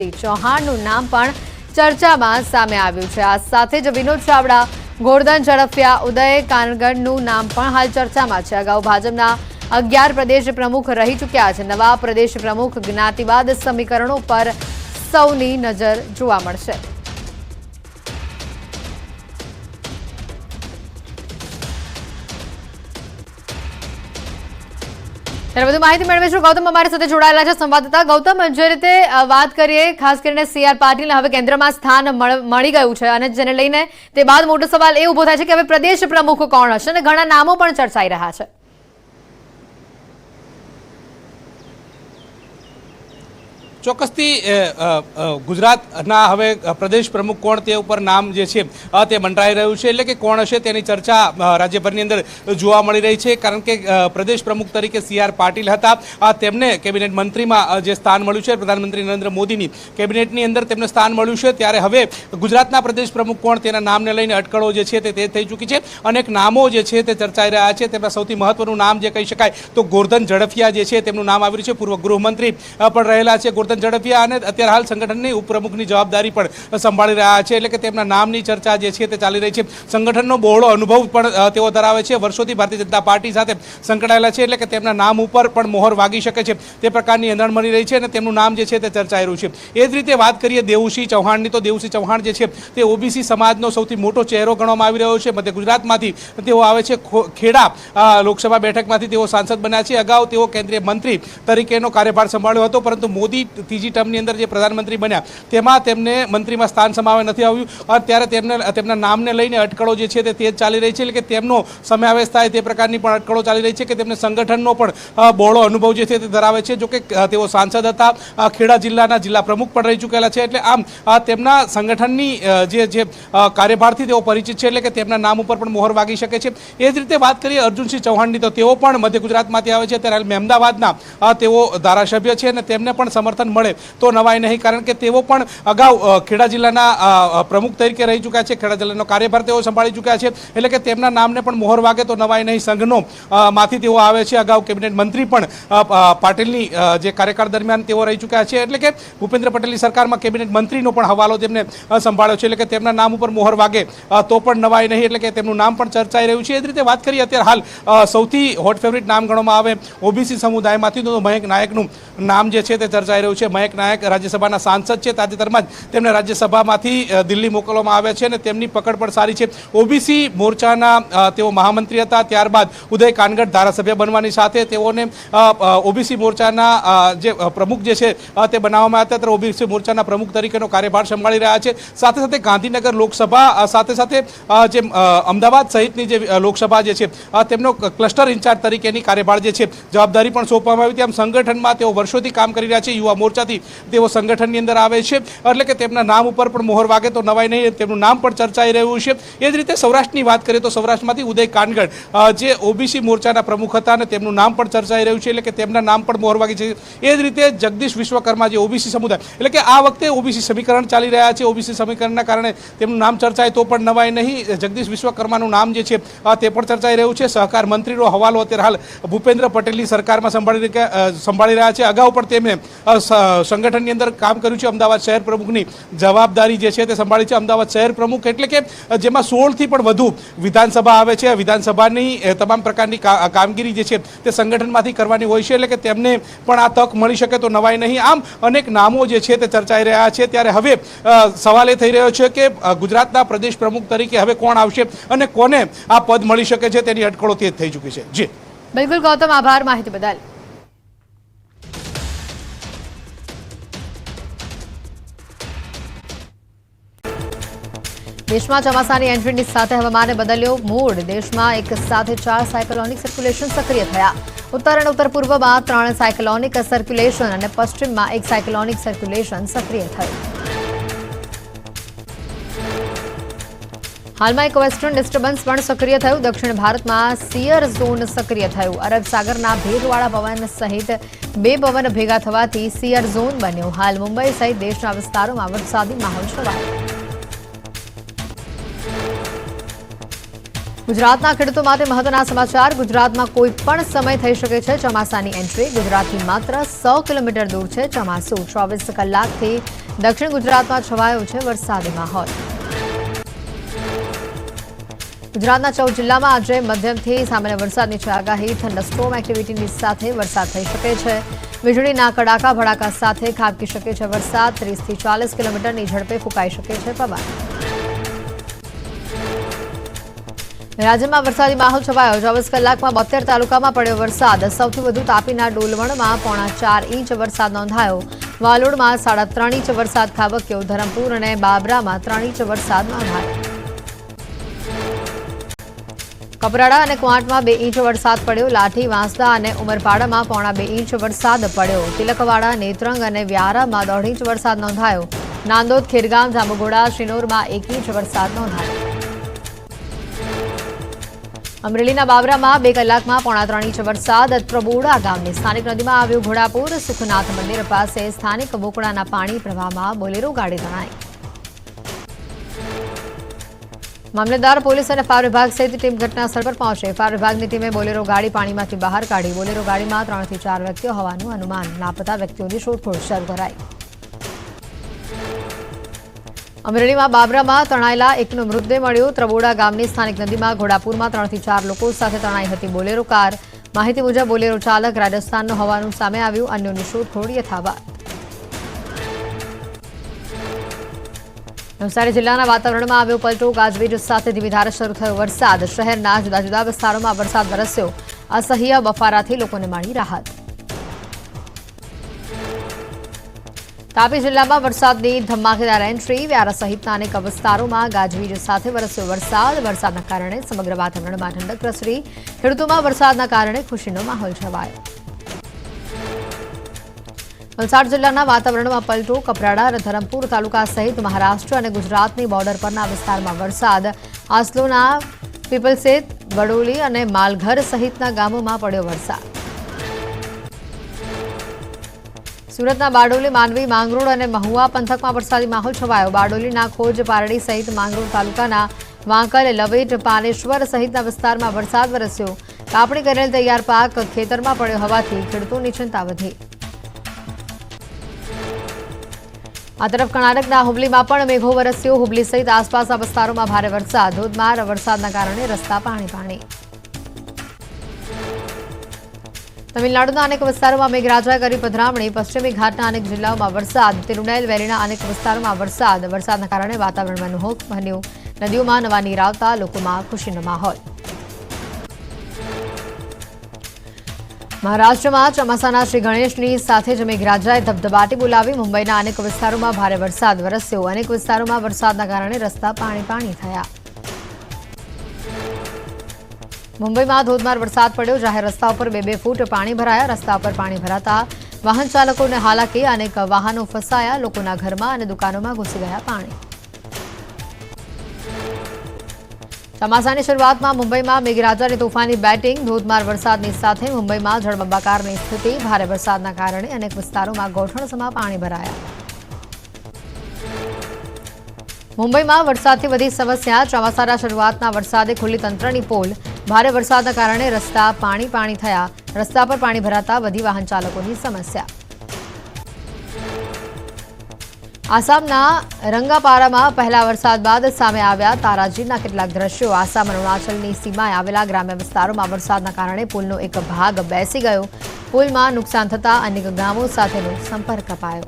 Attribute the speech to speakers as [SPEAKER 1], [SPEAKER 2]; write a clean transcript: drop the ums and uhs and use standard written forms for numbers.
[SPEAKER 1] ચૌહાણનું નામ પણ ચર્ચામાં સામે આવ્યું છે। આ સાથે જ વિનોદ ચાવડા, ગોરધન ઝડફિયા, ઉદય કાનગડનું નામ પણ હાલ ચર્ચામાં છે। અગાઉ ભાજપના 11 પ્રદેશ પ્રમુખ રહી ચૂક્યા છે। નવા પ્રદેશ પ્રમુખ જ્ઞાતિવાદ સમીકરણો પર સૌની નજર જોવા મળશે। ત્યારે વધુ માહિતી મેળવીશું। ગૌતમ અમારી સાથે જોડાયેલા છે, સંવાદદાતા ગૌતમ। જે રીતે વાત કરીએ, ખાસ કરીને CR પાટીલને હવે કેન્દ્રમાં સ્થાન મળી ગયું છે અને જેને લઈને તે બાદ મોટો સવાલ એ ઉભો થાય છે કે હવે પ્રદેશ પ્રમુખ કોણ હશે અને ઘણા નામો પણ ચર્ચાઈ રહ્યા છે।
[SPEAKER 2] ચોક્કસથી ગુજરાતના હવે પ્રદેશ પ્રમુખ કોણ તે ઉપર નામ જે છે તે મંડરાઈ રહ્યું છે, એટલે કે કોણ હશે તેની ચર્ચા રાજ્યભરની અંદર જોવા મળી રહી છે। કારણ કે પ્રદેશ પ્રમુખ તરીકે CR પાટીલ હતા, તેમને કેબિનેટ મંત્રીમાં જે સ્થાન મળ્યું છે, પ્રધાનમંત્રી નરેન્દ્ર મોદીની કેબિનેટની અંદર તેમને સ્થાન મળ્યું છે। ત્યારે હવે ગુજરાતના પ્રદેશ પ્રમુખ કોણ તેના નામને લઈને અટકળો જે છે તે થઈ ચૂકી છે। અનેક નામો જે છે તે ચર્ચાઈ રહ્યા છે। તેમાં સૌથી મહત્વનું નામ જે કહી શકાય તો ગોરધન ઝડફિયા જે છે તેમનું નામ આવ્યું છે। પૂર્વ ગૃહમંત્રી પણ રહેલા છે ગોરધન ઝડફિયા, અને અત્યારે હાલ સંગઠનની ઉપપ્રમુખની જવાબદારી પણ સંભાળી રહ્યા છે, એટલે કે તેમના નામની ચર્ચા જે છે તે ચાલી રહી છે। સંગઠનનો બહોળો અનુભવ પણ તેઓ ધરાવે છે, વર્ષોથી ભારતીય જનતા પાર્ટી સાથે સંકળાયેલા છે, એટલે કે તેમના નામ ઉપર પણ મોહર વાગી શકે છે તે પ્રકારની એંધણ મળી રહી છે અને તેમનું નામ જે છે તે ચર્ચાઈ રહ્યું છે। એ જ રીતે વાત કરીએ દેવુસિંહ ચૌહાણની, તો દેવુસિંહ ચૌહાણ જે છે તે OBC સમાજનો સૌથી મોટો ચહેરો ગણવામાં આવી રહ્યો છે। મધ્ય ગુજરાતમાંથી તેઓ આવે છે, ખેડા લોકસભા બેઠકમાંથી તેઓ સાંસદ બન્યા છે। અગાઉ તેઓ કેન્દ્રીય મંત્રી તરીકેનો કાર્યભાર સંભાળ્યો હતો, પરંતુ મોદી ત્રીજી ટર્મની અંદર જે પ્રધાનમંત્રી બન્યા તેમાં તેમને મંત્રીમાં સ્થાન સમાવે નથી આવ્યું, અને ત્યારે તેમના નામને લઈને અટકળો જે છે તે તેજ ચાલી રહી છે, એટલે કે તેમનો સમાવેશ થાય તે પ્રકારની પણ અટકળો ચાલી રહી છે કે તેમને સંગઠનનો પણ બહોળો અનુભવ જે છે તે ધરાવે છે। જોકે તેઓ સાંસદ હતા, ખેડા જિલ્લાના જિલ્લા પ્રમુખ પણ રહી ચૂકેલા છે, એટલે આમ તેમના સંગઠનની જે કાર્યભારથી તેઓ પરિચિત છે, એટલે કે તેમના નામ ઉપર પણ મોહર વાગી શકે છે। એ જ રીતે વાત કરીએ અર્જુનસિંહ ચૌહાણની, તો તેઓ પણ મધ્ય ગુજરાતમાંથી આવે છે। ત્યારે હાલ અમદાવાદના તેઓ ધારાસભ્ય છે અને તેમને પણ સમર્થન મળે તો નવાય નહીં, કારણ કે તેઓ પણ અગાઉ ખેડા જિલ્લાના પ્રમુખ તરીકે રહી ચૂક્યા છે, ખેડા જિલ્લાનો કાર્યભાર તેઓ સંભાળી ચૂક્યા છે, એટલે કે તેમના નામને પણ મોહર વાગે તો નવાય નહીં। સંઘનો માંથી તેઓ આવે છે, અગાઉ કેબિનેટ મંત્રી પણ પાટીલની જે કાર્યકાળ દરમિયાન તેઓ રહી ચૂક્યા છે, એટલે કે ભૂપેન્દ્ર પટેલની સરકારમાં કેબિનેટ મંત્રીનો પણ હવાલો તેમને સંભાળ્યો છે, એટલે કે તેમના નામ ઉપર મોહર વાગે તો પણ નવાય નહીં, એટલે કે તેમનું નામ પણ ચર્ચાઈ રહ્યું છે। એ જ રીતે વાત કરીએ અત્યારે હાલ સૌથી હોટ ફેવરિટ નામ ગણવામાં આવે OBC સમુદાયમાંથી તો મયંક નાયકનું નામ જે છે તે ચર્ચાઈ રહ્યું છે। મયંક નાયક રાજ્યસભાના સાંસદ છે, તાજેતરમાં જ તેમને રાજ્યસભામાંથી દિલ્હી મોકલવામાં આવ્યા છે અને તેમની પકડ પણ સારી છે। OBC મોરચાના તેઓ મહામંત્રી હતા, ત્યારબાદ ઉદય કાનગડ ધારાસભ્ય બનવાની સાથે તેઓને OBC મોરચાના જે પ્રમુખ જે છે તે બનાવવામાં આવ્યા હતા। OBC મોરચાના પ્રમુખ તરીકેનો કાર્યભાર સંભાળી રહ્યા છે। સાથે સાથે ગાંધીનગર લોકસભા, સાથે સાથે જે અમદાવાદ સહિતની જે લોકસભા જે છે તેમનો ક્લસ્ટર ઇન્ચાર્જ તરીકેની કાર્યભાર જે છે જવાબદારી પણ સોંપવામાં આવી હતી। આમ સંગઠનમાં તેઓ વર્ષોથી કામ કરી રહ્યા છે, યુવા મોરચાથી તેઓ સંગઠનની અંદર આવે છે, એટલે કે તેમના નામ ઉપર પણ મોહર વાગે તો નવાય નહીં, તેમનું નામ પણ ચર્ચાઈ રહ્યું છે। એ જ રીતે સૌરાષ્ટ્રની વાત કરીએ તો સૌરાષ્ટ્રમાંથી ઉદય કાનગડ જે OBC મોરચાના પ્રમુખ હતા અને તેમનું નામ પણ ચર્ચાઈ રહ્યું છે, એટલે કે તેમના નામ પણ મોહર વાગી છે। એ જ રીતે જગદીશ વિશ્વકર્મા જે OBC સમુદાય, એટલે કે આ વખતે OBC સમીકરણ ચાલી રહ્યા છે, OBC સમીકરણના કારણે તેમનું નામ ચર્ચાય તો પણ નવાય નહીં। જગદીશ વિશ્વકર્માનું નામ જે છે તે પણ ચર્ચાઈ રહ્યું છે। સહકાર મંત્રીનો હવાલો અત્યારે હાલ ભૂપેન્દ્ર પટેલની સરકારમાં સંભાળી રહ્યા છે। અગાઉ પણ તેમને સંગઠનની અંદર કામ કર્યું છે, અમદાવાદ શહેર પ્રમુખની જવાબદારી જે છે તે સંભાળી છે। અમદાવાદ શહેર પ્રમુખ એટલે કે જેમાં 16થી પણ વધુ વિધાનસભા આવે છે, વિધાનસભાની તમામ પ્રકારની કામગીરી જે છે તે સંગઠનમાંથી કરવાની હોય છે, એટલે કે તેમને પણ આ તક મળી શકે તો નવાય નહીં। આમ અનેક નામો જે છે તે ચર્ચાઈ રહ્યા છે। ત્યારે હવે સવાલ એ થઈ રહ્યો છે કે ગુજરાતના પ્રદેશ પ્રમુખ તરીકે હવે કોણ આવશે અને કોને આ પદ મળી શકે છે તેની અટકળો તેજ થઈ ચૂકી છે। જી
[SPEAKER 1] બિલકુલ ગૌતમ, આભાર માહિતી બદલ। દેશમાં ચોમાસાની એન્ટ્રીની સાથે હવામાને બદલ્યો મૂડ। દેશમાં એક સાથે 4 સાયક્લોનિક સર્ક્યુલેશન સક્રિય થયા। ઉત્તર અને ઉત્તર પૂર્વમાં 3 સાયક્લોનિક સર્ક્યુલેશન અને પશ્ચિમમાં 1 સાયક્લોનિક સર્ક્યુલેશન સક્રિય થયું। હાલમાં એક વેસ્ટર્ન ડિસ્ટર્બન્સ પણ સક્રિય થયું। દક્ષિણ ભારતમાં સિયર ઝોન સક્રિય થયું। અરબ સાગરના ભેજવાળા પવન સહિત 2 પવન ભેગા થવાથી સિયર ઝોન બન્યો। હાલ મુંબઈ સહિત દેશના વિસ્તારોમાં વરસાદી માહોલ છવાયો। ગુજરાતના ખેડૂતો માટે મહત્વના સમાચાર। ગુજરાતમાં કોઈ પણ સમય થઈ શકે છે ચોમાસાની એન્ટ્રી। ગુજરાતથી માત્ર 100 કિલોમીટર દૂર છે ચોમાસું। 24 કલાકથી દક્ષિણ ગુજરાતમાં છવાયો છે વરસાદી માહોલ. ગુજરાતના 14 જિલ્લામાં આજે મધ્યમથી સામાન્ય વરસાદની છે આગાહી. થંડરસ્ટોર્મ એક્ટિવિટીની સાથે વરસાદ થઈ શકે છે. વીજળીના કડાકા ભડાકા સાથે ખાબકી શકે છે વરસાદ. 30 થી 40 કિલોમીટરની ઝડપે ફૂંકાઈ શકે છે પવન. રાજ્યમાં વરસાદી માહોલ છવાયો. 24 કલાકમાં 72 તાલુકામાં પડ્યો વરસાદ. સૌથી વધુ તાપીના ડોલવણમાં 4.5 ઇંચ વરસાદ નોંધાયો. વાલોડમાં 3.5 ઇંચ વરસાદ ખાબક્યો. ધરમપુર અને બાબરામાં 3 ઇંચ વરસાદ નોંધાયો. કપરાડા અને ક્વાંટમાં 2 ઇંચ વરસાદ પડ્યો. લાઠી, વાંસદા અને ઉમરપાડામાં 2.5 ઇંચ વરસાદ પડ્યો. તિલકવાડા, નેત્રંગ અને વ્યારામાં 1.5 ઇંચ વરસાદ નોંધાયો. નાંદોદ, ખેરગામ, જાંબુઘોડા, શિનોરમાં 1 ઇંચ વરસાદ નોંધાયો. અમરેલીના બાબરામાં 2 કલાકમાં 3.5 ઇંચ વરસાદ. પ્રબોડા ગામની સ્થાનિક નદીમાં આવ્યું ઘોડાપુર. સુખનાથ મંદિર પાસે સ્થાનિક બોકડાના પાણી પ્રવાહમાં બોલેરો ગાડી તણાઈ. મામલતદાર, પોલીસ અને ફાયર વિભાગ સહિત ટીમ ઘટનાસ્થળ પર પહોંચે. ફાયર વિભાગની ટીમે બોલેરો ગાડી પાણીમાંથી બહાર કાઢી. બોલેરો ગાડીમાં 3 થી 4 વ્યક્તિઓ હોવાનું અનુમાન. લાપતા વ્યક્તિઓની શોધખોળ શરૂ કરાઈ. અમરેલીમાં બાબરામાં તણાયેલા એકનો મૃતદેહ મળ્યો. ત્રબોડા ગામની સ્થાનિક નદીમાં ઘોડાપુરમાં 3 થી 4 લોકો સાથે તણાઈ હતી બોલેરો કાર. માહિતી મુજબ બોલેરો ચાલક રાજસ્થાનનો હોવાનું સામે આવ્યું. અન્યોની શોધખોળ યથાવત. નવસારી જિલ્લાના વાતાવરણમાં આવ્યો પલટો. ગાજવીજ સાથે ધીમી ધારે શરૂ થયો વરસાદ. શહેરના જુદા જુદા વિસ્તારોમાં વરસાદ વરસ્યો. અસહ્ય બફારાથી લોકોને મળી રાહત. તાપી જિલ્લામાં વરસાદની ધમાકેદાર એન્ટ્રી. વ્યારા સહિતના અનેક વિસ્તારોમાં ગાજવીજ સાથે વરસ્યો વરસાદ. વરસાદના કારણે સમગ્ર વાતાવરણમાં ઠંડક પ્રસરી. ખેડૂતોમાં વરસાદના કારણે ખુશીનો માહોલ છવાયો. વલસાડ જિલ્લાના વાતાવરણમાં પલટો. કપરાડા અને ધરમપુર તાલુકા સહિત મહારાષ્ટ્ર અને ગુજરાતની બોર્ડર પરના વિસ્તારમાં વરસાદ. આસલોના પીપલસેત, બડોલી અને માલઘર સહિતના ગામોમાં પડ્યો વરસાદ. સુરતના બારડોલી, માંડવી, માંગરોળ અને મહુવા પંથકમાં વરસાદી માહોલ છવાયો. બારડોલીના ખોજ, પારડી સહિત માંગરોળ તાલુકાના વાંકલ, લવેટ, પાનેશ્વર સહિતના વિસ્તારમાં વરસાદ વરસ્યો. કાપણી કરેલ તૈયાર પાક ખેતરમાં પડ્યો હોવાથી ખેડૂતોની ચિંતા વધી. આ તરફ કર્ણાટકના હુબલીમાં પણ મેઘો વરસ્યો. હુબલી સહિત આસપાસના વિસ્તારોમાં ભારે વરસાદ. ધોધમાર વરસાદના કારણે રસ્તા પાણી. તમિલનાડુના અનેક વિસ્તારોમાં મેઘરાજાએ કરી પધરામણી. પશ્ચિમી ઘાટના અનેક જિલ્લાઓમાં વરસાદ. તિરુનેલ વેલીના અનેક વિસ્તારોમાં વરસાદ. વરસાદના કારણે વાતાવરણમાં મોહક બન્યું. નદીઓમાં નવા નીર આવતા લોકોમાં ખુશીનો માહોલ. મહારાષ્ટ્રમાં ચોમાસાના શ્રી ગણેશની સાથે જ મેઘરાજાએ ધબધબાટી બોલાવી. મુંબઈના અનેક વિસ્તારોમાં ભારે વરસાદ વરસ્યો. અનેક વિસ્તારોમાં વરસાદના કારણે રસ્તા પાણી થયા. મુંબઈમાં ધોધમાર વરસાદ પડ્યો. જાહેર રસ્તા ઉપર 2-2 ફૂટ પાણી ભરાયા. રસ્તા પર પાણી ભરાતા વાહન ચાલકોને હાલાકી. અનેક વાહનો ફસાયા. લોકોના ઘરમાં અને દુકાનોમાં ઘૂસી ગયા પાણી. ચોમાસાની શરૂઆતમાં મુંબઈમાં મેઘરાજાની તોફાની બેટિંગ. ધોધમાર વરસાદની સાથે મુંબઈમાં જળબંબાકારની સ્થિતિ. ભારે વરસાદના કારણે અનેક વિસ્તારોમાં ગોઠણસમાં પાણી ભરાયા. મુંબઈમાં વરસાદથી વધી સમસ્યા. ચોમાસાના શરૂઆતના વરસાદે ખુલ્લી તંત્રની પોલ. ભારે વરસાદના કારણે રસ્તા પાણી થયા. રસ્તા પર પાણી ભરાતા વધી વાહન ચાલકોની સમસ્યા. આસામના રંગાપારામાં પહેલા વરસાદ બાદ સામે આવ્યા તારાજીના કેટલાક દ્રશ્યો. આસામ અને અરુણાચલની સીમાએ આવેલા ગ્રામ્ય વિસ્તારોમાં વરસાદના કારણે પુલનો એક ભાગ બેસી ગયો. પુલમાં નુકસાન થતાં અનેક ગામો સાથેનો સંપર્ક કપાયો.